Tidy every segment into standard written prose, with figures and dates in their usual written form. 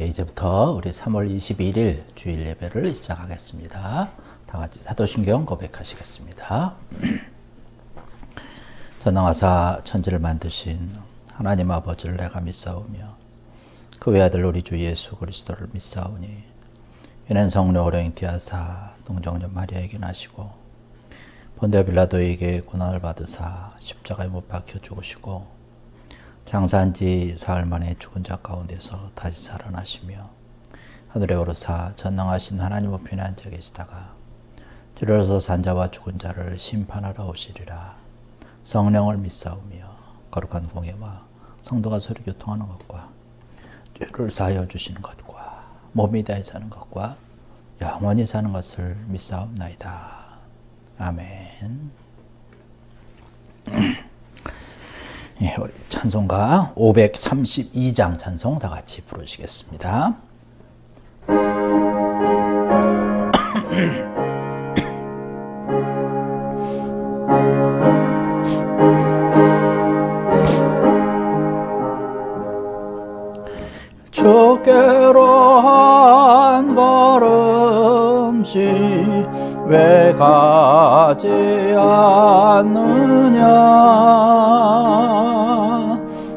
이제부터 우리 3월 21일 주일 예배를 시작하겠습니다. 다 같이 사도신경 고백하시겠습니다. 전능하사 천지를 만드신 하나님 아버지를 내가 믿사오며 그 외아들 우리 주 예수 그리스도를 믿사오니 이는 성령 오령 잉태하사 동정녀 마리아에게 나시고 본디오 빌라도에게 고난을 받으사 십자가에 못 박혀 죽으시고 장사한 지 사흘 만에 죽은 자 가운데서 다시 살아나시며 하늘에 오르사 전능하신 하나님 우편에 앉아 계시다가 들어서 산 자와 죽은 자를 심판하러 오시리라. 성령을 믿사오며 거룩한 공예와 성도가 서로 교통하는 것과 죄를 사하여 주시는 것과 몸이 다해 사는 것과 영원히 사는 것을 믿사옵나이다. 아멘. 예, 우리 찬송가 532장 찬송 다 같이 부르시겠습니다. 주께로 한 걸음씩 왜 가지 않느냐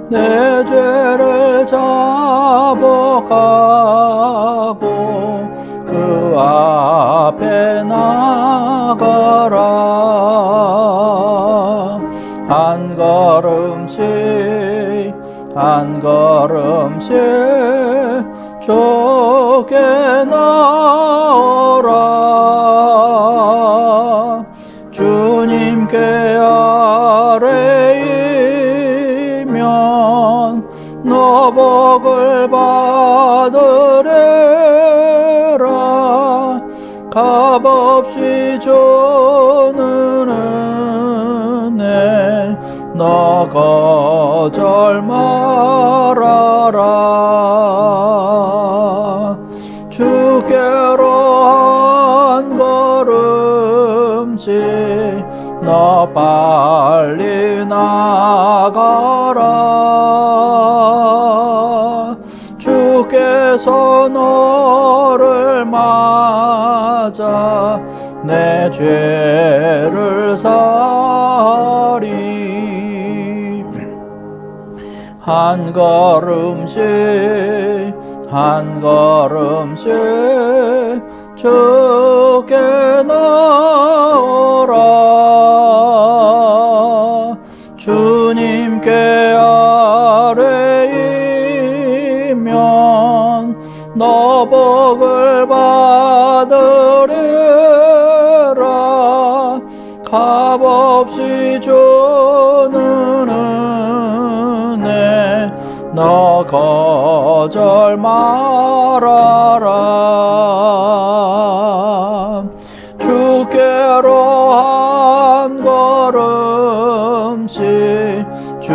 내 죄를 자복하고 그 앞에 나가라 한 걸음씩 한 걸음씩 주께 나오라 주님께 아뢰이면 너 복을 받으리라 값없이 주는 은혜 너 거절 말아라 주께로 한 걸음씩 너 빨리 나가라 주께서 너를 맞아 내 죄를 사하리 한 걸음씩 한 걸음씩 주께 나오라 주님께 아뢰이면 너 복을 받으리라 값없이 주는 은혜 너 거절 말아라 주께로 한 걸음씩 주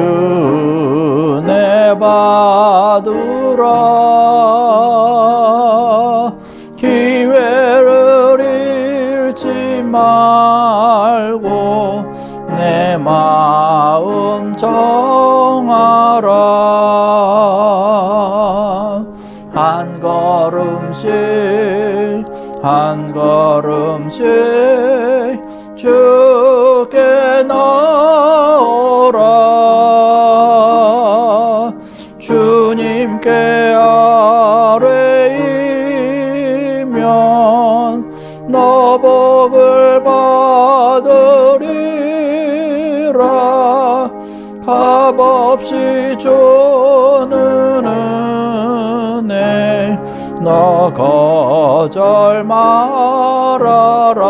은혜 받으라 기회를 잃지 말고 내 마음 정하라 한 걸음씩 한 걸음씩 주께 나오라 주님께 아뢰이면 너 복을 받으리라 값없이 주는 은혜 너 거절 말아라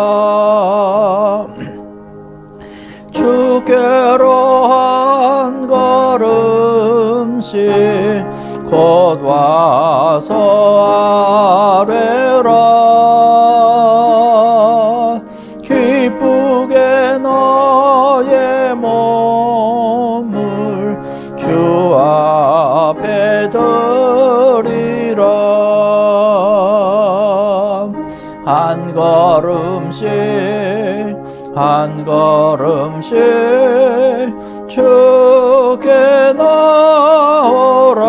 주께로 한 걸음씩 곧 와서 아뢰라 기쁘게 너의 몸을 주 앞에 드리라 한 걸음씩 한 걸음씩 주께 나오라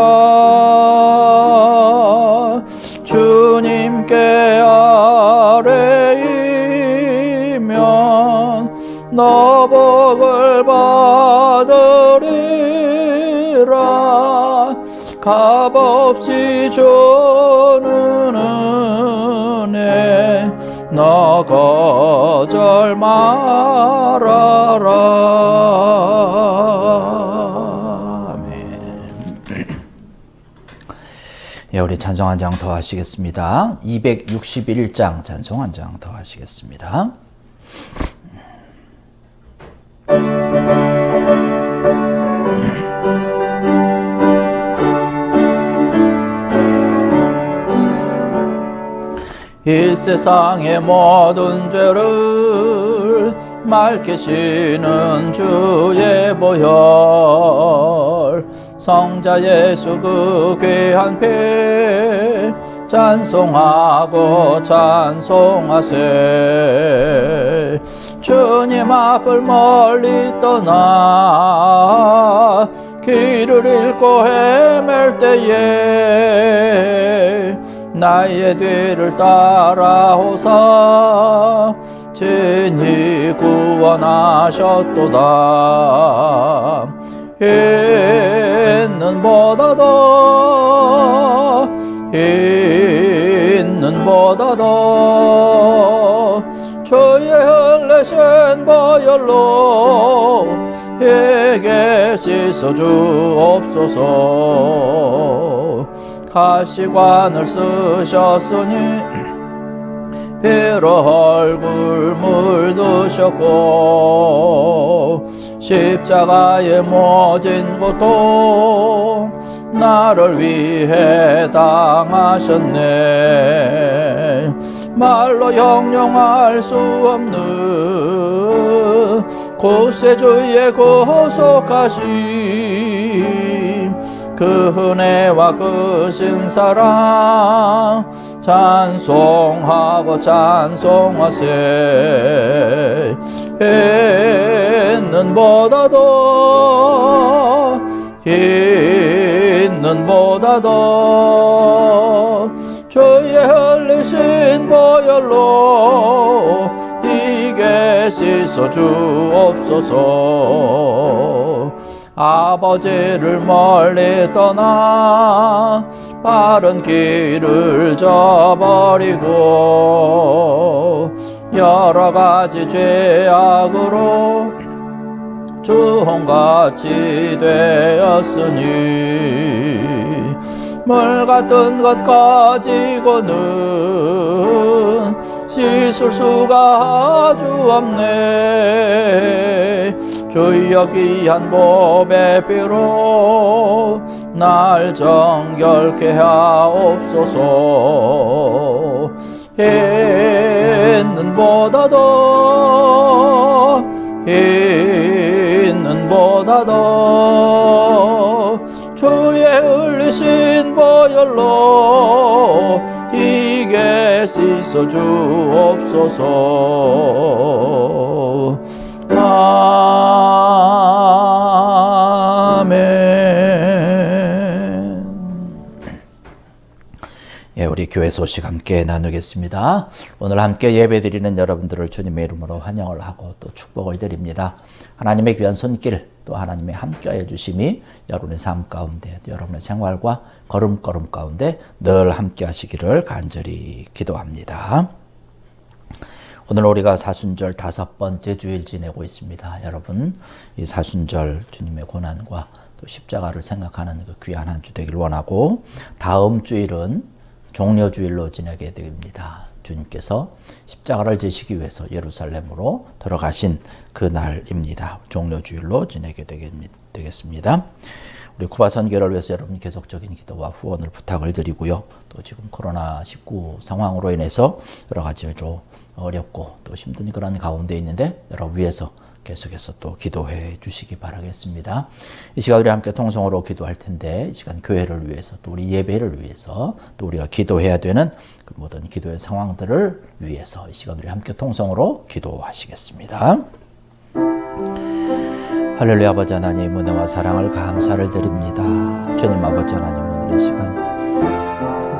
값없이 주는 은혜 너 거절 말아라. 아멘. 예, 우리 찬송 한 장 더 하시겠습니다. 261장 찬송 한 장 더 하시겠습니다. 이 세상의 모든 죄를 맑히시는 주의 보혈 성자 예수 그 귀한 피 찬송하고 찬송하세. 주님 앞을 멀리 떠나 길을 잃고 헤맬 때에 나의 뒤를 따라오사 친히 구원하셨도다. 있는 보다 더 주의 흘리신 보혈로 에게 씻어 주옵소서. 가시관을 쓰셨으니 피로 얼굴 물드셨고 십자가에 모진 것도 나를 위해 당하셨네. 말로 형용할 수 없는 구세주의 구속하심 그 은혜와 그 신사랑 찬송하고 찬송하세. 있는 보다 더 주의 흘리신 보혈로 이게 씻어 주옵소서. 아버지를 멀리 떠나 바른 길을 저버리고 여러 가지 죄악으로 주홍같이 되었으니 물 같은 것 가지고는 씻을 수가 아주 없네. 주여 귀한 보배 피로 날 정결케 하옵소서. 있는 보다 더 주의 흘리신 보혈로 이게 씻어 주옵소서. 아멘. 예, 우리 교회 소식 함께 나누겠습니다. 오늘 함께 예배드리는 여러분들을 주님의 이름으로 환영을 하고 또 축복을 드립니다. 하나님의 귀한 손길 또 하나님의 함께하여 주심이 여러분의 삶 가운데 여러분의 생활과 걸음걸음 가운데 늘 함께 하시기를 간절히 기도합니다. 오늘 우리가 사순절 5번째 주일 지내고 있습니다. 여러분 이 사순절 주님의 고난과 또 십자가를 생각하는 그 귀한 한 주 되길 원하고 다음 주일은 종려주일로 지내게 됩니다. 주님께서 십자가를 지시기 위해서 예루살렘으로 들어가신 그 날입니다. 종려주일로 지내게 되겠습니다. 우리 쿠바 선교를 위해서 여러분 계속적인 기도와 후원을 부탁을 드리고요. 또 지금 코로나19 상황으로 인해서 여러 가지로 어렵고 또 힘든 그런 가운데 있는데 여러분 위해서 계속해서 또 기도해 주시기 바라겠습니다. 이 시간 우리 함께 통성으로 기도할 텐데 이 시간 교회를 위해서 또 우리 예배를 위해서 또 우리가 기도해야 되는 그 모든 기도의 상황들을 위해서 이 시간 우리 함께 통성으로 기도하시겠습니다. 할렐루야. 아버지 하나님 은혜와 사랑을 감사를 드립니다. 주님 아버지 하나님 오늘 이 시간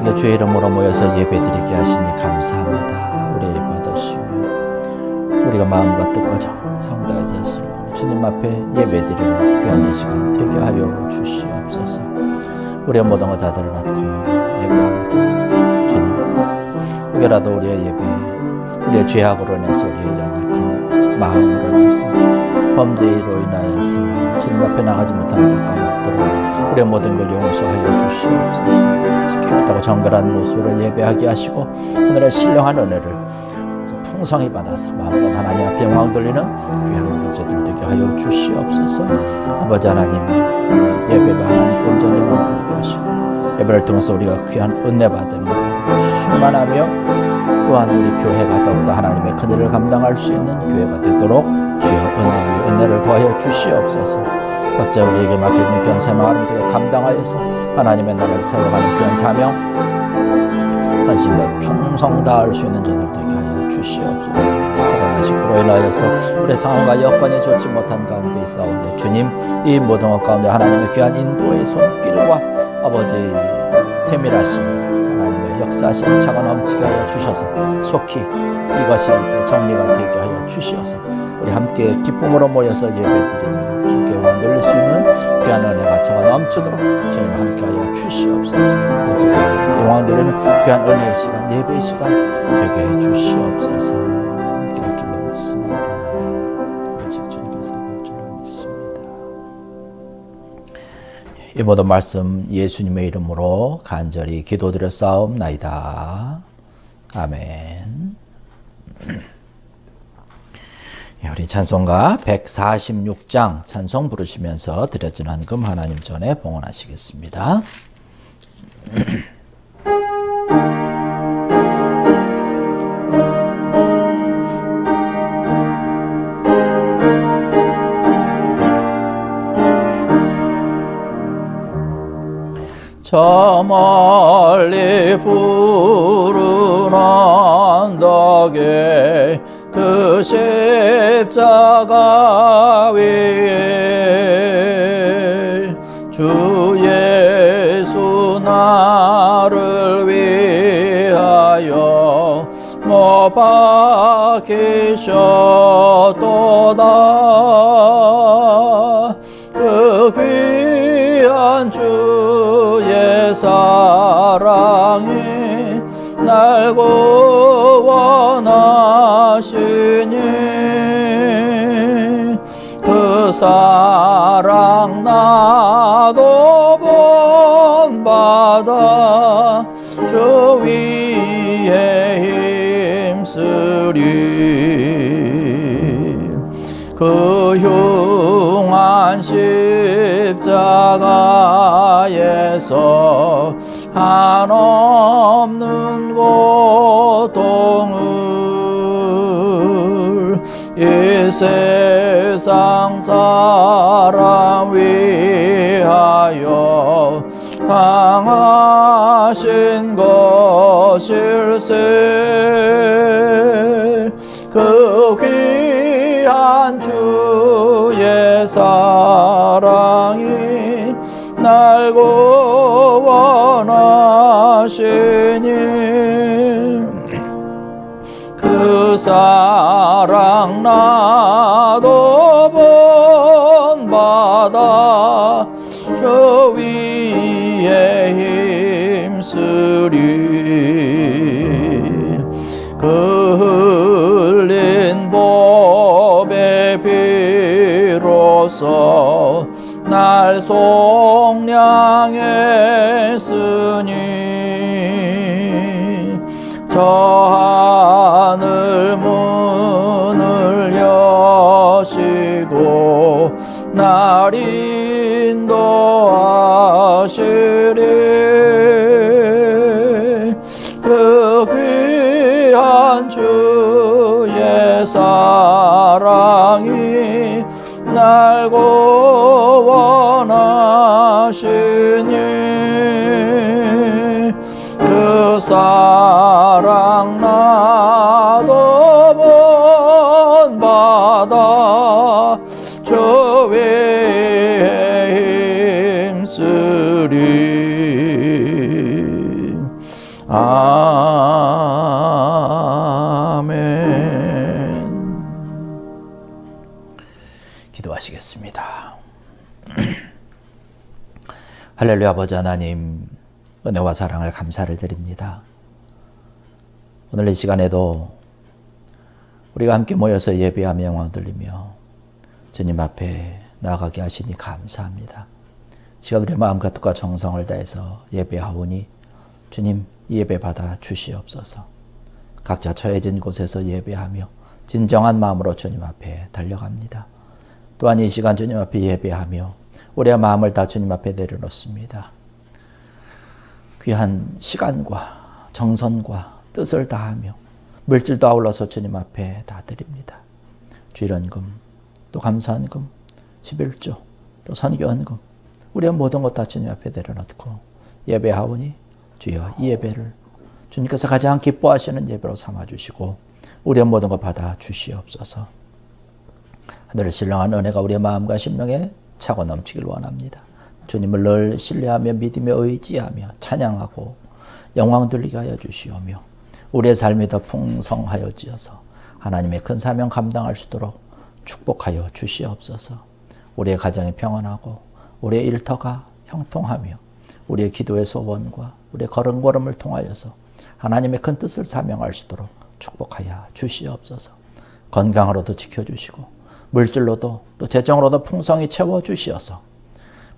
우리가 주의 이름으로 모여서 예배드리게 하시니 감사합니다. 우리 받으시며 우리가 마음과 뜻과 정성 다해서 주님 앞에 예배드리는 귀한 이 시간 되게 하여 주시옵소서. 우리의 모든 것 다 드러놓고 예배합니다. 주님, 혹여라도 우리의 예배, 우리의 죄악으로 인해서 우리의 연약한 마음으로 인해서 범죄로 인하여서 주님 앞에 나가지 못하는 데가 없도록 우리의 모든 걸 용서하여 주시옵소서. 깨끗하고 정결한 모습으로 예배하게 하시고 오늘의 신령한 은혜를 풍성히 받아서 마음껏 하나님 앞에 영광 돌리는 귀한 아버지들 되게 하여 주시옵소서. 아버지 하나님, 예배가 하나님께 온전히 영광 돌리게 하시고 예배를 통해서 우리가 귀한 은혜 받으며 충만하며 또한 우리 교회가 더욱더 하나님의 큰 일을 감당할 수 있는 교회가 되도록 주여 은혜 위에 은혜를 더하여 주시옵소서. 각자 우리에게 맡겨진 귀한 사명을 우리가 감당하여서 하나님의 나라를 세워가는 귀한 사명 헌신과 충성 다할 수 있는 저들 되게 하여 주시옵소서. 코로나19로 인하여서 우리의 상황과 여건이 좋지 못한 가운데 있사온데 주님, 이 모든 것 가운데 하나님의 귀한 인도의 손길과 아버지 세밀하심 하나님의 역사하심을 차가 넘치게 하여 주셔서 속히 이것이 이제 정리가 되게 하여 주시어서 우리 함께 기쁨으로 모여서 예배드리며 주께 영광 돌릴 수 있는 귀한 은혜가 차가 넘치도록 저희와 함께 하여 주시옵소서. 영광 돌리는 귀한 은혜의 시간, 예배의 시간 되게 해 주시옵소서. 함께 할 줄로 믿습니다. 오직 주님께서 할 줄로 믿습니다. 이 모든 말씀 예수님의 이름으로 간절히 기도드려 싸움나이다. 아멘. 우리 찬송가 146장 찬송 부르시면서 드려진 헌금 하나님 전에 봉헌하시겠습니다. 저 멀리 푸른 언덕에 그 십자가 위에 주 예수 나를 위하여 못 박히셨도다. 그 귀한 주의 사랑이 날 구원하시니 그 사랑 나도 본받아 주 위에 힘쓰리. 그 흉한 십자가에서 한없는 고통을 이 세상 사람 위하여 당하신 것일세. 그 귀한 주의 사랑이 날 구원하시니 그 사랑 나도 본받아 저 위에 힘쓰리. 그 흘린 보배 비로소 날 속량했으니 저 하늘 문을 여시고 날 인도하시리. 그 귀한 주의 사랑이 날 구원하시니 그 사랑 나도 본받아 저 위에 힘쓰리. 아멘. 기도하시겠습니다. 할렐루야. 아버지 하나님, 은혜와 사랑을 감사를 드립니다. 오늘 이 시간에도 우리가 함께 모여서 예배하며 영광 돌리며 주님 앞에 나아가게 하시니 감사합니다. 지금 우리의 마음과 뜻과 정성을 다해서 예배하오니 주님, 이 예배 받아 주시옵소서. 각자 처해진 곳에서 예배하며 진정한 마음으로 주님 앞에 달려갑니다. 또한 이 시간 주님 앞에 예배하며 우리의 마음을 다 주님 앞에 내려놓습니다. 귀한 시간과 정성과 뜻을 다하며 물질도 아울러서 주님 앞에 다 드립니다. 주일헌금, 또 감사헌금, 11조, 또 선교헌금, 우리의 모든 것 다 주님 앞에 내려놓고 예배하오니 주여 이 예배를 주님께서 가장 기뻐하시는 예배로 삼아주시고 우리의 모든 것 받아 주시옵소서. 하늘을 신령한 은혜가 우리의 마음과 심령에 차고 넘치길 원합니다. 주님을 늘 신뢰하며 믿으며 의지하며 찬양하고 영광 돌리게 하여 주시오며 우리의 삶이 더 풍성하여지어서 하나님의 큰 사명 감당할 수 있도록 축복하여 주시옵소서. 우리의 가정이 평안하고 우리의 일터가 형통하며 우리의 기도의 소원과 우리의 걸음걸음을 통하여서 하나님의 큰 뜻을 사명할 수 있도록 축복하여 주시옵소서. 건강으로도 지켜주시고 물질로도 또 재정으로도 풍성히 채워주시어서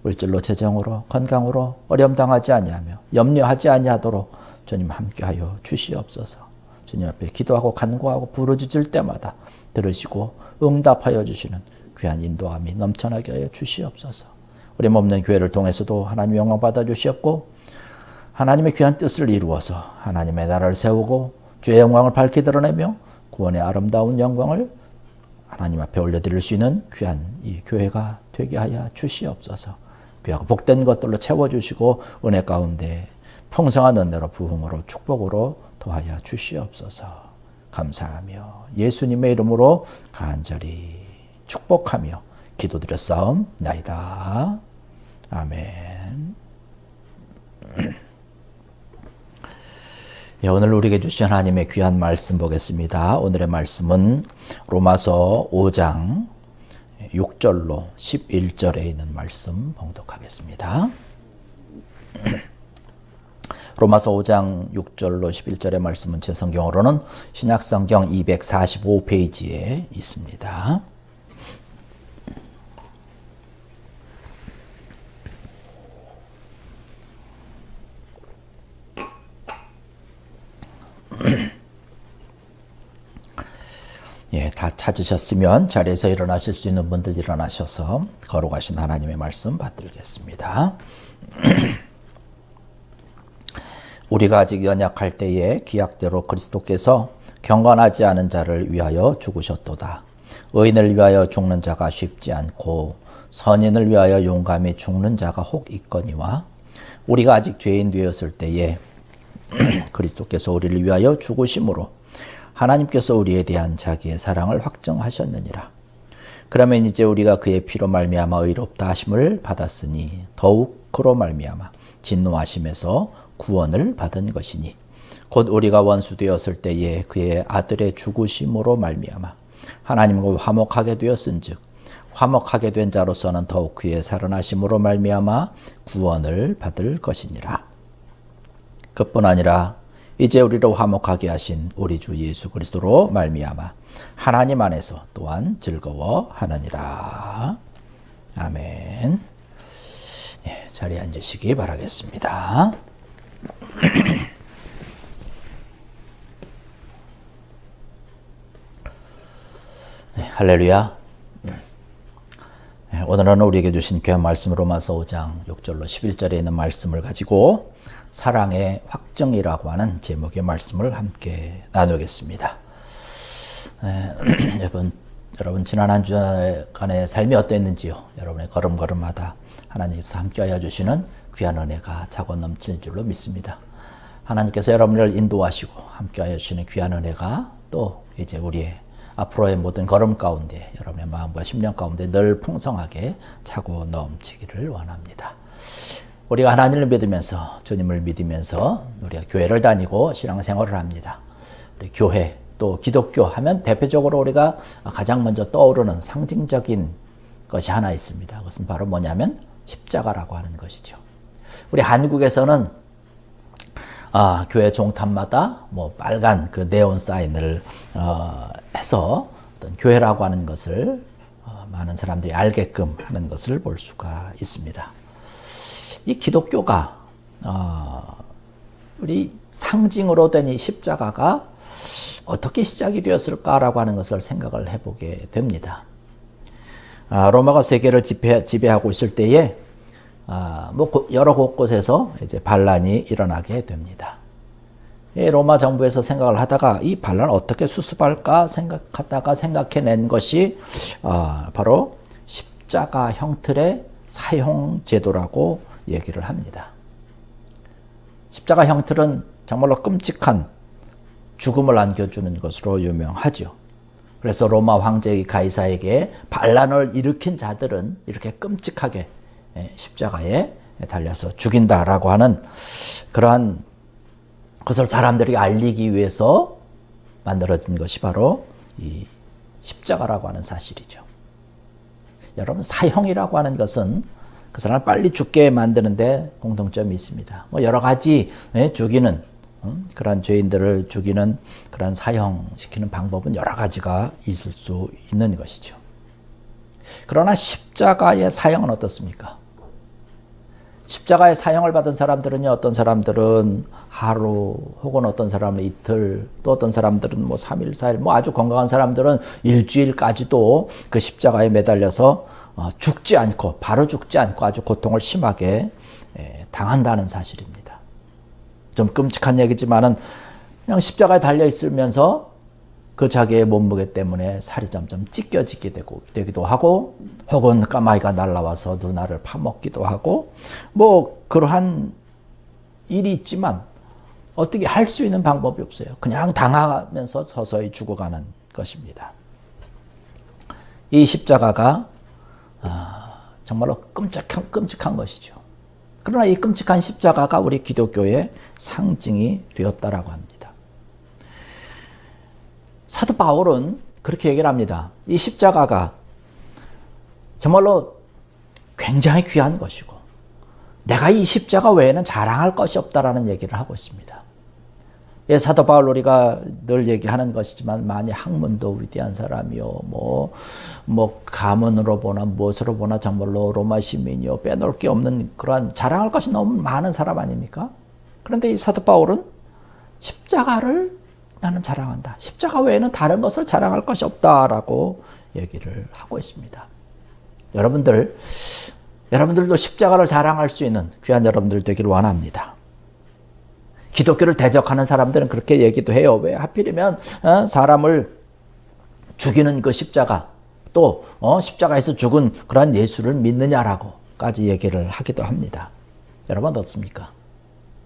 물질로 재정으로 건강으로 어려움 당하지 아니하며 염려하지 아니하도록 주님 함께하여 주시옵소서. 주님 앞에 기도하고 간구하고 부르짖을 때마다 들으시고 응답하여 주시는 귀한 인도함이 넘쳐나게 하여 주시옵소서. 우리 몸는 교회를 통해서도 하나님 영광 받아 주시옵고 하나님의 귀한 뜻을 이루어서 하나님의 나라를 세우고 주의 영광을 밝히 드러내며 구원의 아름다운 영광을 하나님 앞에 올려드릴 수 있는 귀한 이 교회가 되게 하여 주시옵소서. 귀하고 복된 것들로 채워주시고 은혜 가운데 풍성한 은혜로 부흥으로 축복으로 도하여 주시옵소서. 감사하며 예수님의 이름으로 간절히 축복하며 기도드렸사옵나이다. 아멘. 예, 오늘 우리에게 주신 하나님의 귀한 말씀 보겠습니다. 오늘의 말씀은 로마서 5장 6절로 11절에 있는 말씀 봉독하겠습니다. 로마서 5장 6절로 11절의 말씀은 제 성경으로는 신약성경 245페이지에 있습니다. 예, 다 찾으셨으면 자리에서 일어나실 수 있는 분들 일어나셔서 걸어가신 하나님의 말씀 받들겠습니다. 우리가 아직 연약할 때에 기약대로 그리스도께서 경건하지 않은 자를 위하여 죽으셨도다. 의인을 위하여 죽는 자가 쉽지 않고 선인을 위하여 용감히 죽는 자가 혹 있거니와 우리가 아직 죄인 되었을 때에 그리스도께서 우리를 위하여 죽으심으로 하나님께서 우리에 대한 자기의 사랑을 확정하셨느니라. 그러면 이제 우리가 그의 피로 말미암아 의롭다 하심을 받았으니 더욱 그로 말미암아 진노하심에서 구원을 받은 것이니 곧 우리가 원수 되었을 때에 그의 아들의 죽으심으로 말미암아 하나님과 화목하게 되었은즉 화목하게 된 자로서는 더욱 그의 살아나심으로 말미암아 구원을 받을 것이니라. 그뿐 아니라 이제 우리를 화목하게 하신 우리 주 예수 그리스도로 말미암아 하나님 안에서 또한 즐거워하느니라. 아멘. 예, 자리에 앉으시기 바라겠습니다. 네, 할렐루야. 오늘은 우리에게 주신 귀한 말씀 로마서 5장 6절로 11절에 있는 말씀을 가지고 사랑의 확정이라고 하는 제목의 말씀을 함께 나누겠습니다. 여러분 지난 한 주간의 삶이 어땠는지요? 여러분의 걸음걸음마다 하나님께서 함께하여 주시는 귀한 은혜가 차고 넘칠 줄로 믿습니다. 하나님께서 여러분을 인도하시고 함께하여 주시는 귀한 은혜가 또 이제 우리의 앞으로의 모든 걸음 가운데 여러분의 마음과 심령 가운데 늘 풍성하게 차고 넘치기를 원합니다. 우리가 하나님을 믿으면서 주님을 믿으면서 우리가 교회를 다니고 신앙생활을 합니다. 우리 교회 또 기독교 하면 대표적으로 우리가 가장 먼저 떠오르는 상징적인 것이 하나 있습니다. 그것은 바로 뭐냐면 십자가라고 하는 것이죠. 우리 한국에서는 교회 종탑마다 뭐 빨간 그 네온 사인을 해서 어떤 교회라고 하는 것을 많은 사람들이 알게끔 하는 것을 볼 수가 있습니다. 이 기독교가 우리 상징으로 된 이 십자가가 어떻게 시작이 되었을까라고 하는 것을 생각을 해보게 됩니다. 로마가 세계를 지배하고 있을 때에 뭐 여러 곳곳에서 이제 반란이 일어나게 됩니다. 로마 정부에서 생각을 하다가 이 반란을 어떻게 수습할까 생각하다가 생각해낸 것이 바로 십자가 형틀의 사형 제도라고 얘기를 합니다. 십자가 형틀은 정말로 끔찍한 죽음을 안겨주는 것으로 유명하죠. 그래서 로마 황제 가이사에게 반란을 일으킨 자들은 이렇게 끔찍하게 십자가에 달려서 죽인다라고 하는 그러한 것을 사람들이 알리기 위해서 만들어진 것이 바로 이 십자가라고 하는 사실이죠. 여러분, 사형이라고 하는 것은 그 사람을 빨리 죽게 만드는데 공통점이 있습니다. 뭐 여러 가지 죽이는 그런 죄인들을 죽이는 그런 사형시키는 방법은 여러 가지가 있을 수 있는 것이죠. 그러나 십자가의 사형은 어떻습니까? 십자가의 사형을 받은 사람들은요, 어떤 사람들은 하루, 혹은 어떤 사람은 이틀, 또 어떤 사람들은 뭐 3일, 4일, 뭐 아주 건강한 사람들은 일주일까지도 그 십자가에 매달려서 죽지 않고, 바로 죽지 않고 아주 고통을 심하게 당한다는 사실입니다. 좀 끔찍한 얘기지만은 그냥 십자가에 달려 있으면서 그 자기의 몸무게 때문에 살이 점점 찢겨지게 되기도 하고, 혹은 까마귀가 날아와서 눈알을 파먹기도 하고, 뭐 그러한 일이 있지만 어떻게 할 수 있는 방법이 없어요. 그냥 당하면서 서서히 죽어가는 것입니다. 이 십자가가 정말로 끔찍한 것이죠. 그러나 이 끔찍한 십자가가 우리 기독교의 상징이 되었다라고 합니다. 사도 바울은 그렇게 얘기를 합니다. 이 십자가가 정말로 굉장히 귀한 것이고 내가 이 십자가 외에는 자랑할 것이 없다라는 얘기를 하고 있습니다. 예, 사도 바울 우리가 늘 얘기하는 것이지만 만약 학문도 위대한 사람이요, 뭐 가문으로 보나 무엇으로 보나 정말로 로마 시민이요, 빼놓을 게 없는 그러한 자랑할 것이 너무 많은 사람 아닙니까? 그런데 이 사도 바울은 십자가를 나는 자랑한다. 십자가 외에는 다른 것을 자랑할 것이 없다라고 얘기를 하고 있습니다. 여러분들도 십자가를 자랑할 수 있는 귀한 여러분들 되기를 원합니다. 기독교를 대적하는 사람들은 그렇게 얘기도 해요. 왜 하필이면 사람을 죽이는 그 십자가, 또 십자가에서 죽은 그런 예수를 믿느냐라고까지 얘기를 하기도 합니다. 여러분 어떻습니까?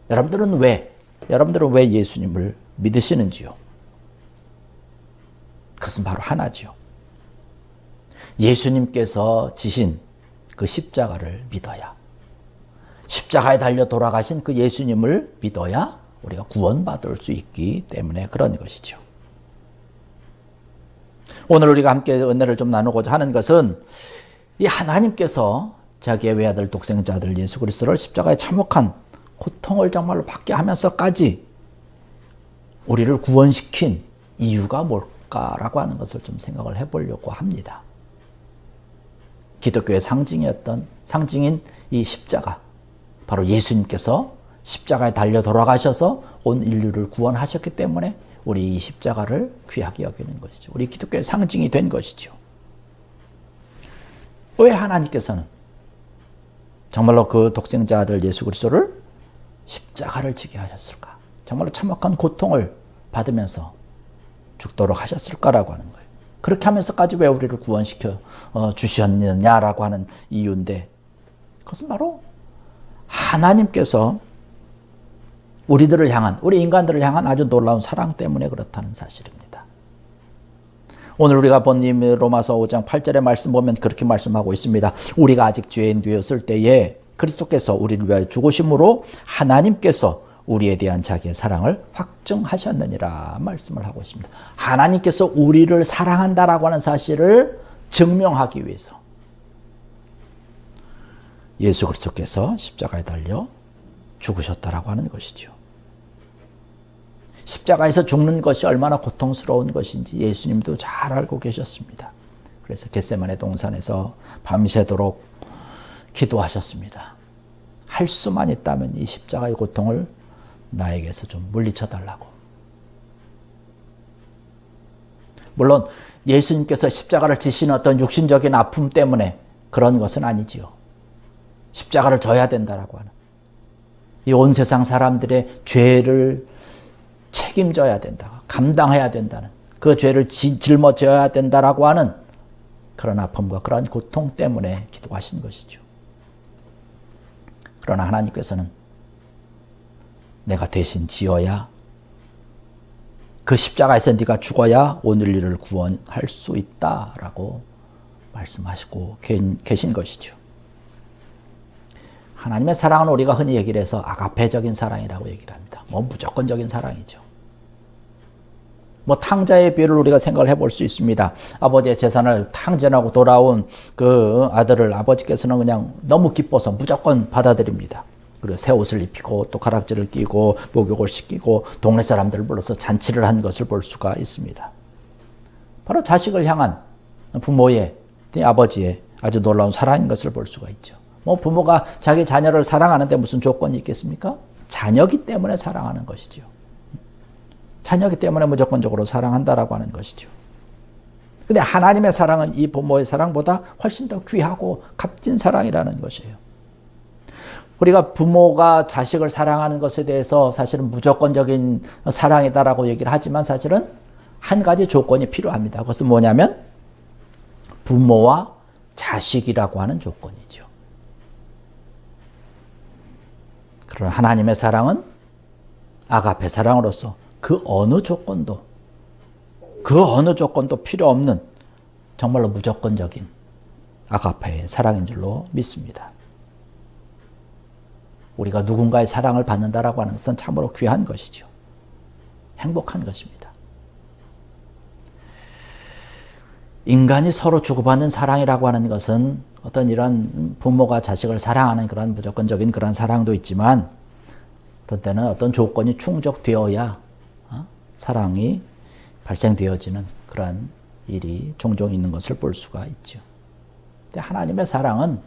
여러분들은 왜 예수님을 믿으시는지요? 그것은 바로 하나지요. 예수님께서 지신 그 십자가를 믿어야, 십자가에 달려 돌아가신 그 예수님을 믿어야 우리가 구원받을 수 있기 때문에 그런 것이죠. 오늘 우리가 함께 은혜를 좀 나누고자 하는 것은 이 하나님께서 자기의 외아들 독생자 아들 예수 그리스도를 십자가에 참혹한 고통을 정말로 받게 하면서까지 우리를 구원시킨 이유가 뭘까라고 하는 것을 좀 생각을 해보려고 합니다. 기독교의 상징인 이 십자가, 바로 예수님께서 십자가에 달려 돌아가셔서 온 인류를 구원하셨기 때문에 우리 이 십자가를 귀하게 여기는 것이죠. 우리 기독교의 상징이 된 것이죠. 왜 하나님께서는 정말로 그 독생자 아들 예수 그리스도를 십자가를 지게 하셨을까? 정말로 참혹한 고통을 받으면서 죽도록 하셨을까라고 하는 거예요. 그렇게 하면서까지 왜 우리를 구원시켜 주셨느냐라고 하는 이유인데, 그것은 바로 하나님께서 우리 인간들을 향한 아주 놀라운 사랑 때문에 그렇다는 사실입니다. 오늘 우리가 본 로마서 5장 8절의 말씀 보면 그렇게 말씀하고 있습니다. 우리가 아직 죄인 되었을 때에 그리스도께서 우리를 위하여 죽으심으로 하나님께서 우리에 대한 자기의 사랑을 확증하셨느니라 말씀을 하고 있습니다. 하나님께서 우리를 사랑한다라고 하는 사실을 증명하기 위해서 예수 그리스도께서 십자가에 달려 죽으셨다라고 하는 것이죠. 십자가에서 죽는 것이 얼마나 고통스러운 것인지 예수님도 잘 알고 계셨습니다. 그래서 겟세마네 동산에서 밤새도록 기도하셨습니다. 할 수만 있다면 이 십자가의 고통을 나에게서 좀 물리쳐 달라고. 물론 예수님께서 십자가를 지시는 어떤 육신적인 아픔 때문에 그런 것은 아니지요. 십자가를 져야 된다라고 하는, 이 온 세상 사람들의 죄를 책임져야 된다, 감당해야 된다는, 그 죄를 짊어져야 된다라고 하는 그런 아픔과 그런 고통 때문에 기도하신 것이죠. 그러나 하나님께서는 내가 대신 지어야, 그 십자가에서 네가 죽어야 오늘 일을 구원할 수 있다라고 말씀하시고 계신 것이죠. 하나님의 사랑은 우리가 흔히 얘기를 해서 아가페적인 사랑이라고 얘기를 합니다. 무조건적인 사랑이죠. 탕자의 비유를 우리가 생각을 해볼 수 있습니다. 아버지의 재산을 탕진하고 돌아온 그 아들을 아버지께서는 그냥 너무 기뻐서 무조건 받아들입니다. 그리고 새 옷을 입히고 또 가락지를 끼고 목욕을 시키고 동네 사람들을 불러서 잔치를 한 것을 볼 수가 있습니다. 바로 자식을 향한 부모의, 아버지의 아주 놀라운 사랑인 것을 볼 수가 있죠. 부모가 자기 자녀를 사랑하는데 무슨 조건이 있겠습니까? 자녀기 때문에 사랑하는 것이죠. 자녀기 때문에 무조건적으로 사랑한다라고 하는 것이죠. 근데 하나님의 사랑은 이 부모의 사랑보다 훨씬 더 귀하고 값진 사랑이라는 것이에요. 우리가 부모가 자식을 사랑하는 것에 대해서 사실은 무조건적인 사랑이다라고 얘기를 하지만 사실은 한 가지 조건이 필요합니다. 그것은 뭐냐면 부모와 자식이라고 하는 조건이죠. 그러나 하나님의 사랑은 아가페 사랑으로서 그 어느 조건도 필요 없는 정말로 무조건적인 아가페의 사랑인 줄로 믿습니다. 우리가 누군가의 사랑을 받는다라고 하는 것은 참으로 귀한 것이죠. 행복한 것입니다. 인간이 서로 주고받는 사랑이라고 하는 것은 어떤 이런 부모가 자식을 사랑하는 그런 무조건적인 그런 사랑도 있지만 어떤 때는 어떤 조건이 충족되어야 사랑이 발생되어지는 그런 일이 종종 있는 것을 볼 수가 있죠. 근데 하나님의 사랑은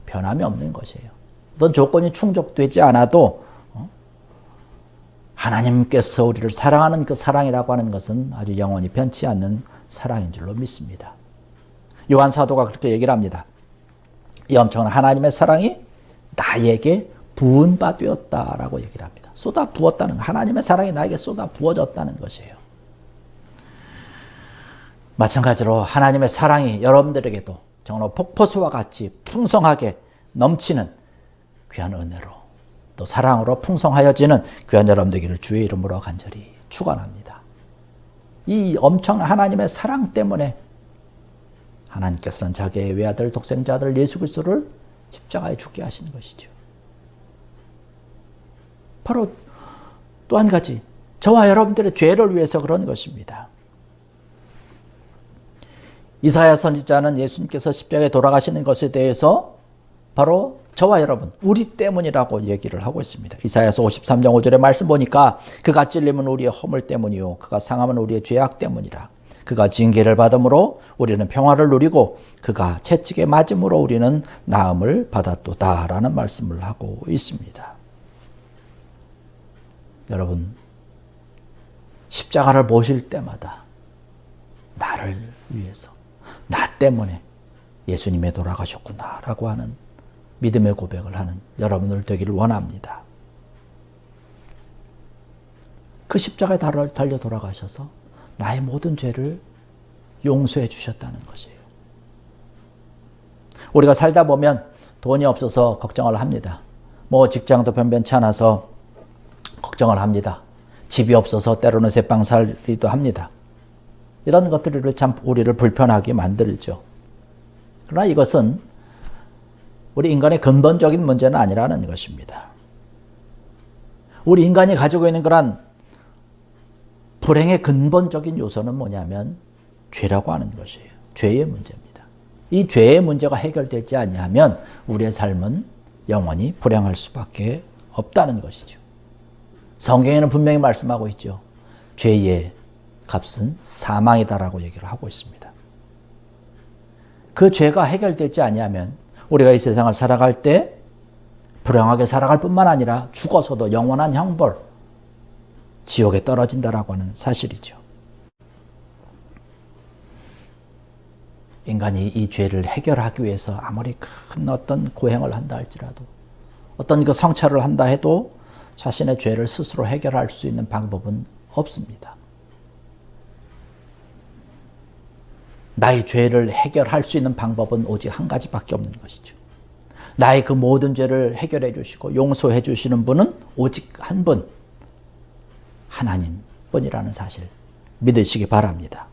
변함이 없는 것이에요. 어떤 조건이 충족되지 않아도 하나님께서 우리를 사랑하는 그 사랑이라고 하는 것은 아주 영원히 변치 않는 사랑인 줄로 믿습니다. 요한 사도가 그렇게 얘기를 합니다. 이 엄청난 하나님의 사랑이 나에게 부은 바 되었다라고 얘기를 합니다. 쏟아 부었다는, 하나님의 사랑이 나에게 쏟아 부어졌다는 것이에요. 마찬가지로 하나님의 사랑이 여러분들에게도 정말 폭포수와 같이 풍성하게 넘치는 귀한 은혜로 또 사랑으로 풍성하여지는 귀한 여러분들에게를 주의 이름으로 간절히 축원합니다. 이 엄청난 하나님의 사랑 때문에 하나님께서는 자기의 외아들 독생자 아들 예수 그리스도를 십자가에 죽게 하신 것이죠. 바로 또 한 가지, 저와 여러분들의 죄를 위해서 그런 것입니다. 이사야 선지자는 예수님께서 십자가에 돌아가시는 것에 대해서 바로 저와 여러분, 우리 때문이라고 얘기를 하고 있습니다. 이사야서 53장 5절의 말씀 보니까 그가 찔림은 우리의 허물 때문이요 그가 상함은 우리의 죄악 때문이라. 그가 징계를 받음으로 우리는 평화를 누리고 그가 채찍에 맞음으로 우리는 나음을 받았도다라는 말씀을 하고 있습니다. 여러분, 십자가를 보실 때마다 나를 위해서, 나 때문에 예수님이 돌아가셨구나라고 하는 믿음의 고백을 하는 여러분들 되기를 원합니다. 그 십자가에 달려 돌아가셔서 나의 모든 죄를 용서해 주셨다는 것이에요. 우리가 살다 보면 돈이 없어서 걱정을 합니다. 직장도 변변치 않아서 걱정을 합니다. 집이 없어서 때로는 새빵살이도 합니다. 이런 것들이 참 우리를 불편하게 만들죠. 그러나 이것은 우리 인간의 근본적인 문제는 아니라는 것입니다. 우리 인간이 가지고 있는 그런 불행의 근본적인 요소는 뭐냐면 죄라고 하는 것이에요. 죄의 문제입니다. 이 죄의 문제가 해결되지 아니하면 우리의 삶은 영원히 불행할 수밖에 없다는 것이죠. 성경에는 분명히 말씀하고 있죠. 죄의 값은 사망이다라고 얘기를 하고 있습니다. 그 죄가 해결되지 아니하면 우리가 이 세상을 살아갈 때 불행하게 살아갈 뿐만 아니라 죽어서도 영원한 형벌, 지옥에 떨어진다라고 하는 사실이죠. 인간이 이 죄를 해결하기 위해서 아무리 큰 어떤 고행을 한다 할지라도, 어떤 그 성찰을 한다 해도 자신의 죄를 스스로 해결할 수 있는 방법은 없습니다. 나의 죄를 해결할 수 있는 방법은 오직 한 가지밖에 없는 것이죠. 나의 그 모든 죄를 해결해 주시고 용서해 주시는 분은 오직 한 분, 하나님뿐이라는 사실 믿으시기 바랍니다.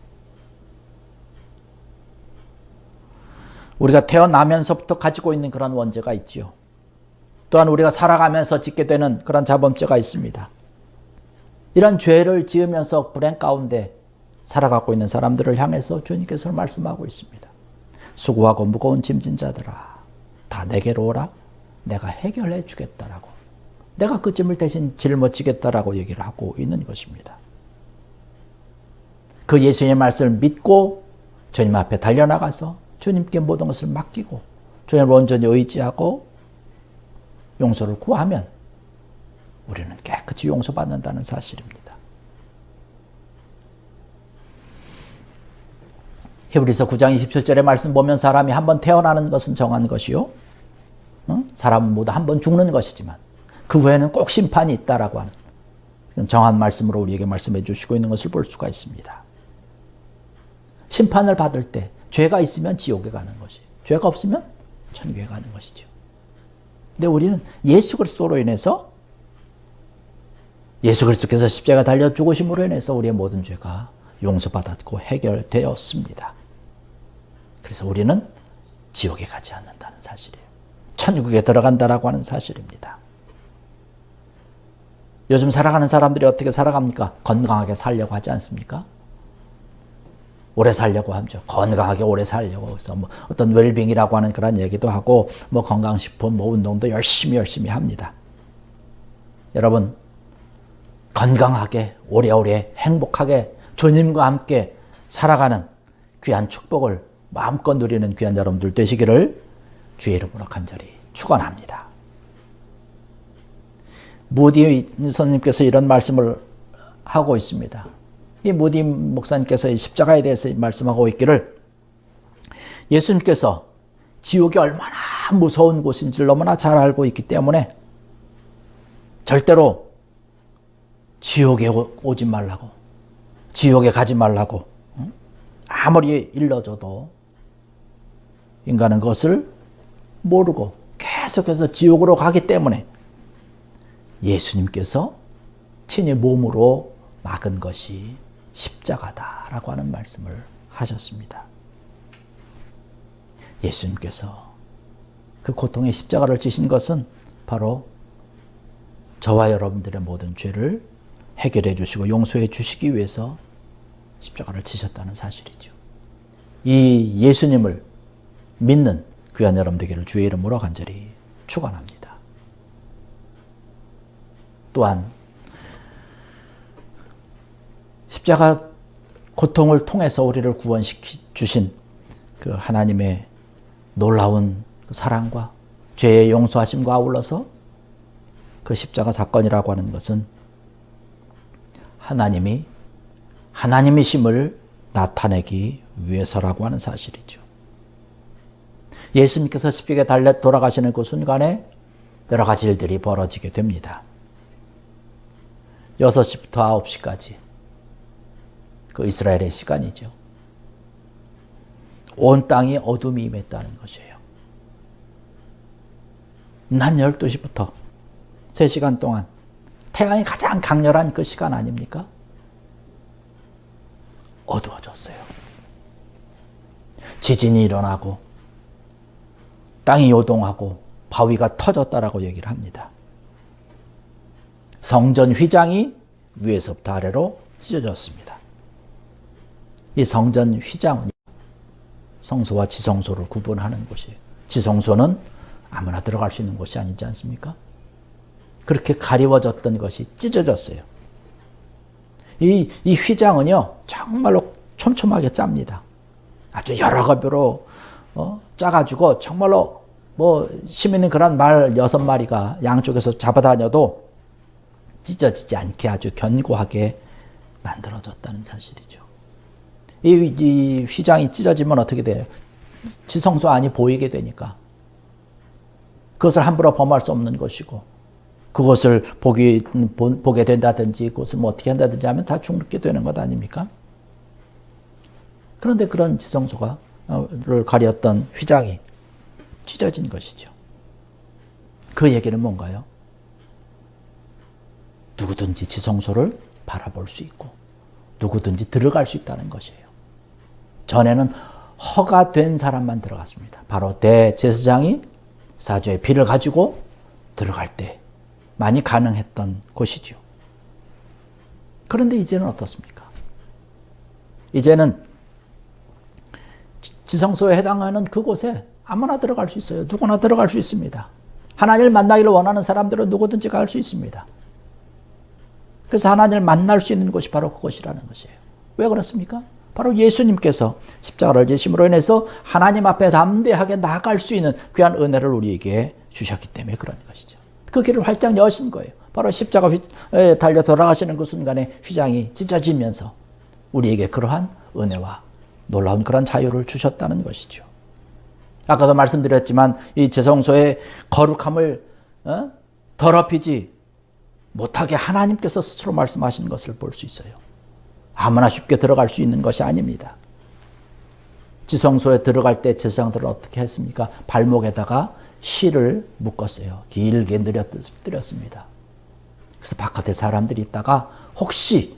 우리가 태어나면서부터 가지고 있는 그런 원죄가 있지요. 또한 우리가 살아가면서 짓게 되는 그런 자범죄가 있습니다. 이런 죄를 지으면서 불행 가운데 살아가고 있는 사람들을 향해서 주님께서 말씀하고 있습니다. 수고하고 무거운 짐진 자들아, 다 내게로 오라. 내가 해결해 주겠다라고. 내가 그 짐을 대신 짊어지겠다라고 얘기를 하고 있는 것입니다. 그 예수님의 말씀을 믿고 주님 앞에 달려나가서 주님께 모든 것을 맡기고 주님을 온전히 의지하고 용서를 구하면 우리는 깨끗이 용서받는다는 사실입니다. 히브리서 9장 27절의 말씀 보면 사람이 한번 태어나는 것은 정한 것이요. 사람은 모두 한번 죽는 것이지만 그 후에는 꼭 심판이 있다라고 하는 정한 말씀으로 우리에게 말씀해 주시고 있는 것을 볼 수가 있습니다. 심판을 받을 때 죄가 있으면 지옥에 가는 것이, 죄가 없으면 천국에 가는 것이죠. 근데 우리는 예수 그리스도로 인해서, 예수 그리스도께서 십자가 달려 죽으심으로 인해서 우리의 모든 죄가 용서받았고 해결되었습니다. 그래서 우리는 지옥에 가지 않는다는 사실이에요. 천국에 들어간다라고 하는 사실입니다. 요즘 살아가는 사람들이 어떻게 살아갑니까? 건강하게 살려고 하지 않습니까? 오래 살려고 하죠. 건강하게 오래 살려고. 그래서 뭐 어떤 웰빙이라고 하는 그런 얘기도 하고, 뭐 건강식품, 뭐 운동도 열심히 합니다. 여러분, 건강하게, 오래오래 행복하게 주님과 함께 살아가는 귀한 축복을 마음껏 누리는 귀한 여러분들 되시기를 주의 이름으로 간절히 축원합니다. 무디 선생님께서 이런 말씀을 하고 있습니다. 이 무디 목사님께서 이 십자가에 대해서 말씀하고 있기를, 예수님께서 지옥이 얼마나 무서운 곳인지를 너무나 잘 알고 있기 때문에 절대로 지옥에 오지 말라고, 지옥에 가지 말라고 아무리 일러줘도 인간은 그것을 모르고 계속해서 지옥으로 가기 때문에 예수님께서 친히 몸으로 막은 것이 십자가다라고 하는 말씀을 하셨습니다. 예수님께서 그 고통의 십자가를 지신 것은 바로 저와 여러분들의 모든 죄를 해결해 주시고 용서해 주시기 위해서 십자가를 지셨다는 사실이죠. 이 예수님을 믿는 귀한 여러분 되기를 주의 이름으로 간절히 축원합니다. 또한 십자가 고통을 통해서 우리를 구원시켜 주신 그 하나님의 놀라운 사랑과 죄의 용서하심과 아울러서 그 십자가 사건이라고 하는 것은 하나님이 하나님이심을 나타내기 위해서라고 하는 사실이죠. 예수님께서 십자가에 달려 돌아가시는 그 순간에 여러 가지 일들이 벌어지게 됩니다. 6시부터 9시까지 그 이스라엘의 시간이죠. 온 땅이 어둠이 임했다는 것이에요. 난 12시부터 3시간 동안 태양이 가장 강렬한 그 시간 아닙니까? 어두워졌어요. 지진이 일어나고 땅이 요동하고 바위가 터졌다라고 얘기를 합니다. 성전 휘장이 위에서부터 아래로 찢어졌습니다. 이 성전 휘장은 성소와 지성소를 구분하는 곳이에요. 지성소는 아무나 들어갈 수 있는 곳이 아니지 않습니까? 그렇게 가리워졌던 것이 찢어졌어요. 이 휘장은요, 정말로 촘촘하게 짭니다. 아주 여러 겹으로 짜가지고 정말로 힘 있는 그런 말 6마리가 양쪽에서 잡아다녀도 찢어지지 않게 아주 견고하게 만들어졌다는 사실이죠. 이 휘장이 찢어지면 어떻게 돼요? 지성소 안이 보이게 되니까 그것을 함부로 범할 수 없는 것이고, 그것을 보게 된다든지 그것을 어떻게 한다든지 하면 다 죽게 되는 것 아닙니까? 그런데 그런 지성소를 가렸던 휘장이 찢어진 것이죠. 그 얘기는 뭔가요? 누구든지 지성소를 바라볼 수 있고 누구든지 들어갈 수 있다는 것이에요. 전에는 허가된 사람만 들어갔습니다. 바로 대제사장이 사주의 피를 가지고 들어갈 때 많이 가능했던 곳이죠. 그런데 이제는 어떻습니까? 이제는 지성소에 해당하는 그곳에 아무나 들어갈 수 있어요. 누구나 들어갈 수 있습니다. 하나님을 만나기를 원하는 사람들은 누구든지 갈 수 있습니다. 그래서 하나님을 만날 수 있는 곳이 바로 그곳이라는 것이에요. 왜 그렇습니까? 바로 예수님께서 십자가를 지심으로 인해서 하나님 앞에 담대하게 나아갈 수 있는 귀한 은혜를 우리에게 주셨기 때문에 그런 것이죠. 그 길을 활짝 여신 거예요. 바로 십자가에 달려 돌아가시는 그 순간에 휘장이 찢어지면서 우리에게 그러한 은혜와 놀라운 그런 자유를 주셨다는 것이죠. 아까도 말씀드렸지만 이 지성소의 거룩함을 더럽히지 못하게 하나님께서 스스로 말씀하신 것을 볼 수 있어요. 아무나 쉽게 들어갈 수 있는 것이 아닙니다. 지성소에 들어갈 때 제사장들은 어떻게 했습니까? 발목에다가 실을 묶었어요. 길게 늘었습니다. 그래서 바깥에 사람들이 있다가 혹시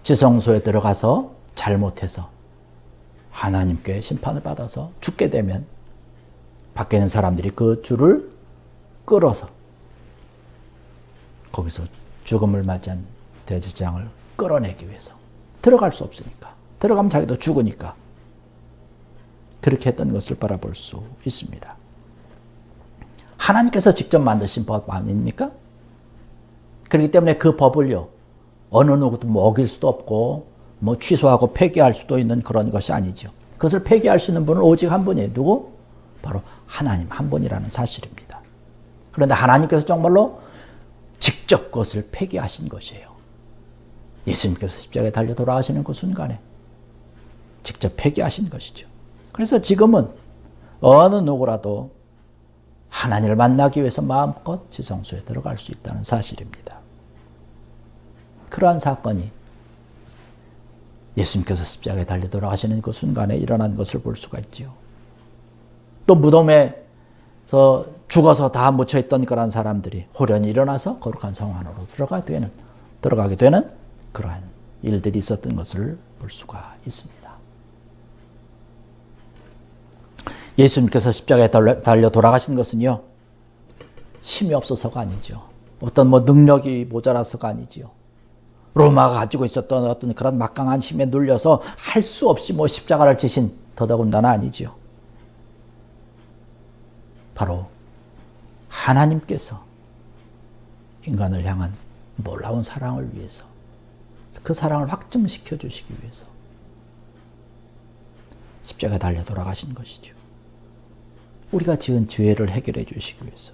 지성소에 들어가서 잘못해서 하나님께 심판을 받아서 죽게 되면 밖에 있는 사람들이 그 줄을 끌어서 거기서 죽음을 맞이한 대제사장을 끌어내기 위해서, 들어갈 수 없으니까, 들어가면 자기도 죽으니까 그렇게 했던 것을 바라볼 수 있습니다. 하나님께서 직접 만드신 법 아닙니까? 그렇기 때문에 그 법을요, 어느 누구도 어길 수도 없고 취소하고 폐기할 수도 있는 그런 것이 아니죠. 그것을 폐기할 수 있는 분은 오직 한 분이에요. 누구? 바로 하나님 한 분이라는 사실입니다. 그런데 하나님께서 정말로 직접 그것을 폐기하신 것이에요. 예수님께서 십자가에 달려 돌아가시는 그 순간에 직접 폐기하신 것이죠. 그래서 지금은 어느 누구라도 하나님을 만나기 위해서 마음껏 지성소에 들어갈 수 있다는 사실입니다. 그러한 사건이 예수님께서 십자가에 달려 돌아가시는 그 순간에 일어난 것을 볼 수가 있지요. 또 무덤에서 죽어서 다 묻혀있던 그런 사람들이 호련히 일어나서 거룩한 성 안으로 들어가게 되는 그러한 일들이 있었던 것을 볼 수가 있습니다. 예수님께서 십자가에 달려 돌아가신 것은요, 힘이 없어서가 아니죠. 어떤 능력이 모자라서가 아니지요. 로마가 가지고 있었던 어떤 그런 막강한 힘에 눌려서 할 수 없이 십자가를 지신 더더군다나 아니지요. 바로 하나님께서 인간을 향한 놀라운 사랑을 위해서, 그 사랑을 확증시켜 주시기 위해서 십자가에 달려 돌아가신 것이죠. 우리가 지은 죄를 해결해 주시기 위해서,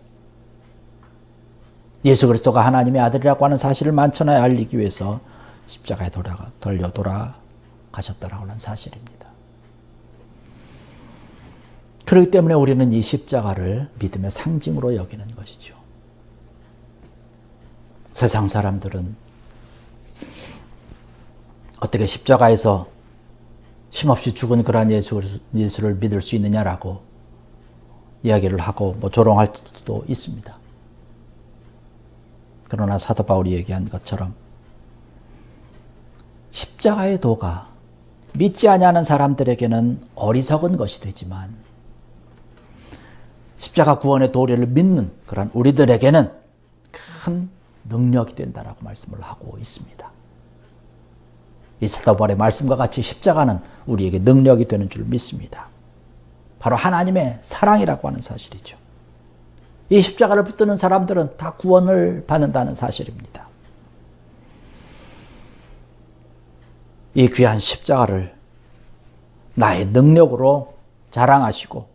예수 그리스도가 하나님의 아들이라고 하는 사실을 만천하에 알리기 위해서 십자가에 달려 돌아가셨다라고 하는 사실입니다. 그렇기 때문에 우리는 이 십자가를 믿음의 상징으로 여기는 것이죠. 세상 사람들은 어떻게 십자가에서 힘없이 죽은 그러한 예수를 믿을 수 있느냐라고 이야기를 하고 조롱할 수도 있습니다. 그러나 사도 바울이 얘기한 것처럼 십자가의 도가 믿지 아니하는 사람들에게는 어리석은 것이 되지만 십자가 구원의 도리를 믿는 그런 우리들에게는 큰 능력이 된다라고 말씀을 하고 있습니다. 이 사도 바울의 말씀과 같이 십자가는 우리에게 능력이 되는 줄 믿습니다. 바로 하나님의 사랑이라고 하는 사실이죠. 이 십자가를 붙드는 사람들은 다 구원을 받는다는 사실입니다. 이 귀한 십자가를 나의 능력으로 자랑하시고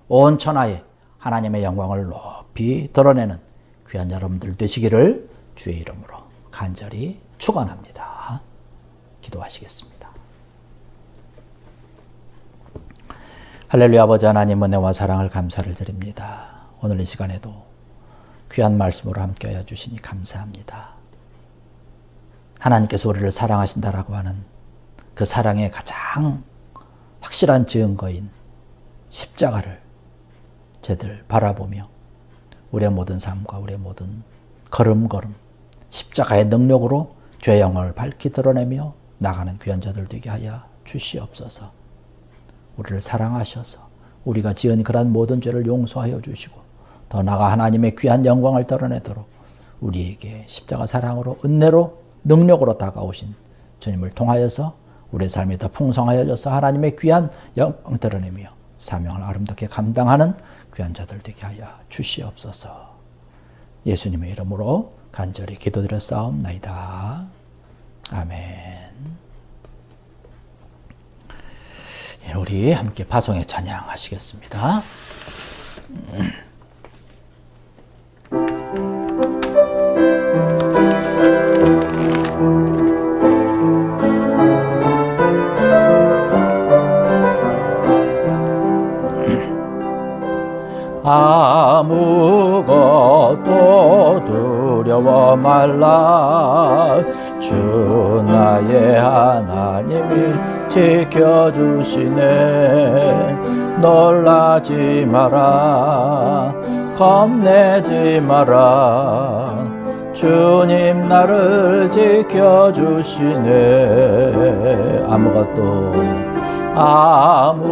온 천하에 하나님의 영광을 높이 드러내는 귀한 여러분들 되시기를 주의 이름으로 간절히 축원합니다. 기도하시겠습니다. 할렐루야. 아버지 하나님, 은혜와 사랑을 감사를 드립니다. 오늘 이 시간에도 귀한 말씀으로 함께하여 주시니 감사합니다. 하나님께서 우리를 사랑하신다라고 하는 그 사랑의 가장 확실한 증거인 십자가를 저희들 바라보며 우리의 모든 삶과 우리의 모든 걸음걸음 십자가의 능력으로 죄의 영광을 밝히 드러내며 나가는 귀한 자들 되게 하여 주시옵소서. 우리를 사랑하셔서 우리가 지은 그러한 모든 죄를 용서하여 주시고 더 나아가 하나님의 귀한 영광을 드러내도록 우리에게 십자가 사랑으로 은혜로 능력으로 다가오신 주님을 통하여서 우리의 삶이 더 풍성하여져서 하나님의 귀한 영광을 드러내며 사명을 아름답게 감당하는 귀한 자들 되게 하여 주시옵소서. 예수님의 이름으로 간절히 기도드렸사옵나이다. 아멘. 우리 함께 파송의 찬양하시겠습니다. 아무것도 두려워 말라. 주 나의 하나님이 지켜주시네. 놀라지 마라. 겁내지 마라. 주님 나를 지켜주시네. 아무것도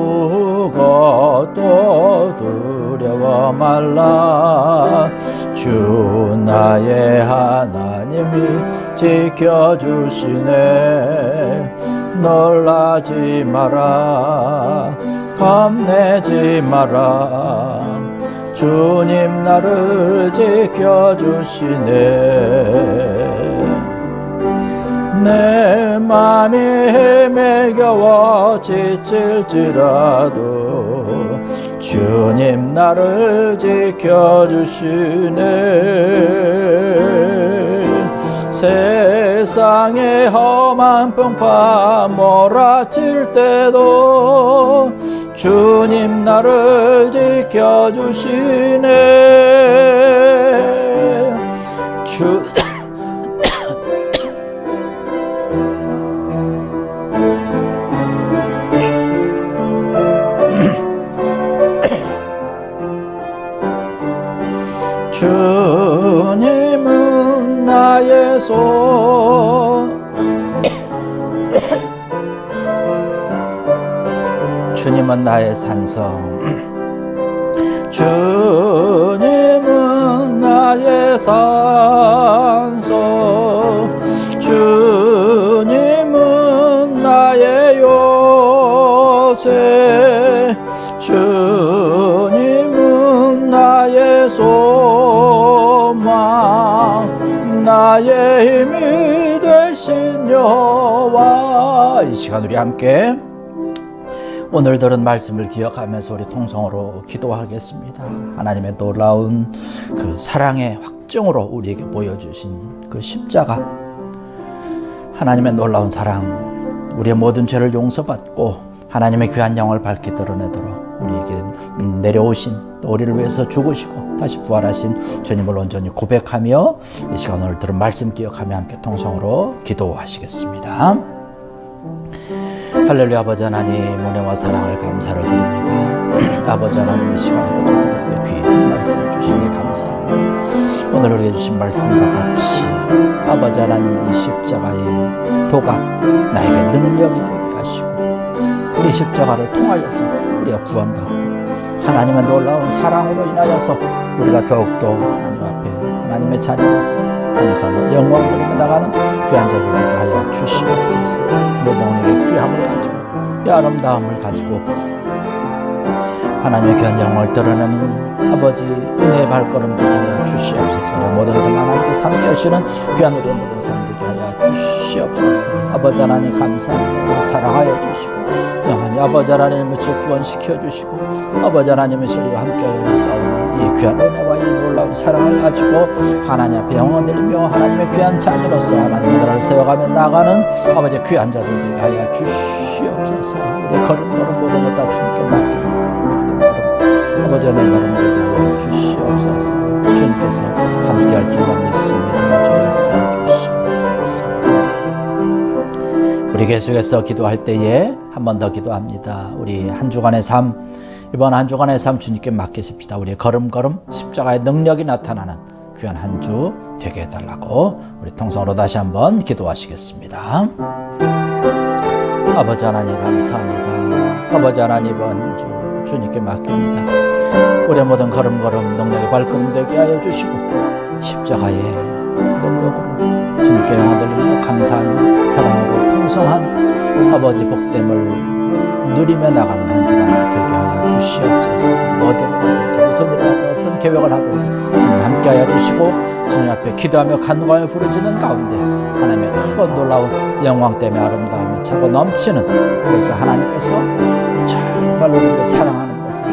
두려워 말라. 주 나의 하나님이 지켜주시네. 놀라지 마라. 겁내지 마라. 주님 나를 지켜주시네. 내 맘이 헤매겨워 지칠지라도 주님 나를 지켜주시네. 세상의 험한 풍파 몰아칠 때도 주님 나를 지켜주시네. 주님은 나의 주님은 나의 산성. 주님은 나의 산성. 주님은 나의 요새. 주님은 나의 소망. 나의 힘이 되신 여호와. 이 시간 우리 함께 오늘 들은 말씀을 기억하면서 우리 통성으로 기도하겠습니다. 하나님의 놀라운 그 사랑의 확증으로 우리에게 보여주신 그 십자가, 하나님의 놀라운 사랑, 우리의 모든 죄를 용서받고 하나님의 귀한 영을 밝히 드러내도록 우리에게 내려오신, 또 우리를 위해서 죽으시고 다시 부활하신 주님을 온전히 고백하며 이 시간 오늘 들은 말씀 기억하며 함께 통성으로 기도하시겠습니다. 할렐루야. 아버지 하나님, 은혜와 사랑을 감사를 드립니다. 아버지 하나님, 이 시간에도 저들에게 귀한 말씀을 주시니 감사합니다. 오늘 우리에게 주신 말씀과 같이 아버지 하나님, 이 십자가의 도가 나에게 능력이 되게 하시고 우리 십자가를 통하여서 우리가 구원받고 하나님의 놀라운 사랑으로 인하여서 우리가 더욱더 하나님 앞에 하나님의 자녀로서 감사로 영광 돌리며 나가는 귀한 자들에게 하여 주시옵소서. 모든 귀함을 가지고 이 아름다움을 가지고 하나님의 귀한 영광을 드러내는 아버지 은혜의 발걸음 되게 하여 주시옵소서. 우리 모든 삶 하나님께서 함께 하시는 귀한 우리의 모든 삶 되게 하여 주시옵소서. 아버지 하나님 감사합니다. 우리 사랑하여 주시고 영원히 아버지 하나님을 구원시켜 주시고 아버지 하나님의 우리와 함께 하여 싸우니 이 귀한 은혜와 이 놀라운 사랑을 가지고 하나님 앞에 영원 드리며 하나님의 귀한 자녀로서 하나님의 나라를 세워가며 나가는 아버지 귀한 자들 되게 하여 주시옵소서. 우리 걸음걸음 모든 것 다 주님께 맡깁니다. 아버지 내 걸음 되게 하여 주시옵소서. 주님께서 함께할 줄로 믿습니다. 주 역사해 주시옵소서. 우리 계속해서 기도할 때에 한 번 더 기도합니다. 우리 한 주간의 삶, 이번 한 주간의 삶 주님께 맡기십시다. 우리의 걸음걸음 십자가의 능력이 나타나는 귀한 한 주 되게 해달라고 우리 통성으로 다시 한번 기도하시겠습니다. 아버지 하나님 감사합니다. 아버지 하나님 이번 주 주님께 맡깁니다. 우리의 모든 걸음걸음 능력의 발걸음 되게 하여 주시고 십자가의 능력으로 주님께 영광 돌리며 감사하며 사랑으로 풍성한 아버지 복됨을 누리며 나가는 한 주간 되게 하여 주시옵소서. 어디로 무슨 일을 하든 어떤 계획을 하든지 주님 함께 하여 주시고 주님 앞에 기도하며 간구하며 부르짖는 가운데 하나님의 크고 놀라운 영광 때문에 아름다움이 차고 넘치는, 그래서 하나님께서 정말 우리를 사랑하는 것을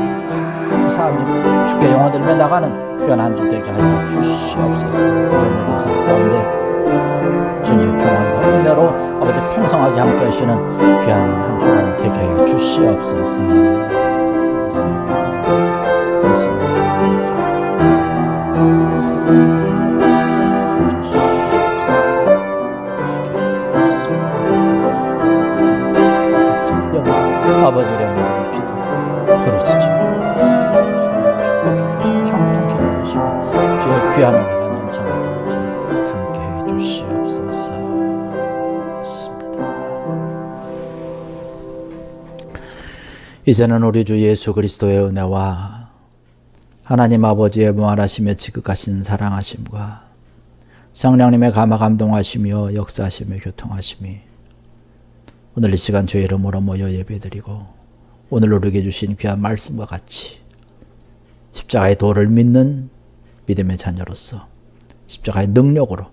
감사하며 주께 영광 돌리며 나가는 귀한 한 주 되게 하여 주시옵소서. 우리 모든 삶 가운데 주님의 평안과 은혜로 아버지 풍성하게 함께 하시는 귀한 한 주간 되게 하여 주시옵소서. 아버지의 모든 기도 부르짖어 축복해 형통케 하시고 주의 귀한 은혜가 넘쳐나도록 함께해 주시옵소서. 이제는 우리 주 예수 그리스도의 은혜와 하나님 아버지의 무한하시며 지극하신 사랑하심과 성령님의 감화 감동하시며 역사하시며 교통하심이 오늘 이 시간 주의 이름으로 모여 예배드리고 오늘 우리에게 주신 귀한 말씀과 같이 십자가의 도를 믿는 믿음의 자녀로서 십자가의 능력으로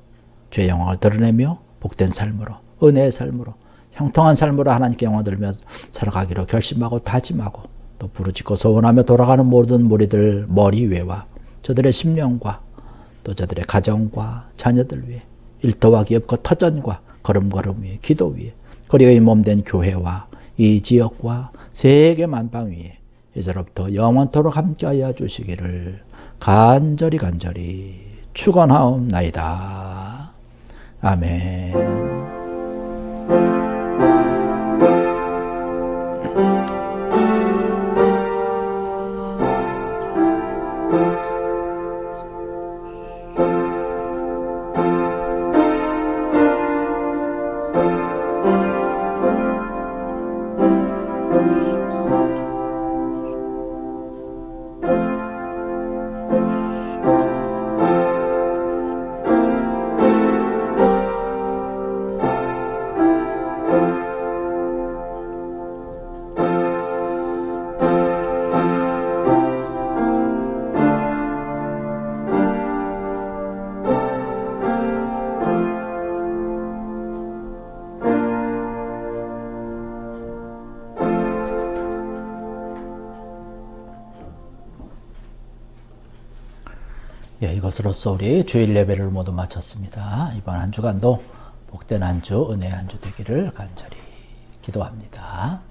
주의 영광을 드러내며 복된 삶으로 은혜의 삶으로 형통한 삶으로 하나님께 영광을 들며 살아가기로 결심하고 다짐하고 또 부르짖고 소원하며 돌아가는 모든 무리들 머리 위에와 저들의 심령과 또 저들의 가정과 자녀들 위에 일터와 기업과 터전과 걸음걸음 위에 기도 위에 그리고 이 몸된 교회와 이 지역과 세계 만방 위에 이제로부터 영원토록 함께하여 주시기를 간절히 축원하옵나이다. 아멘. 이것으로써 우리 주일 예배를 모두 마쳤습니다. 이번 한 주간도 복된 한 주, 은혜의 한 주 되기를 간절히 기도합니다.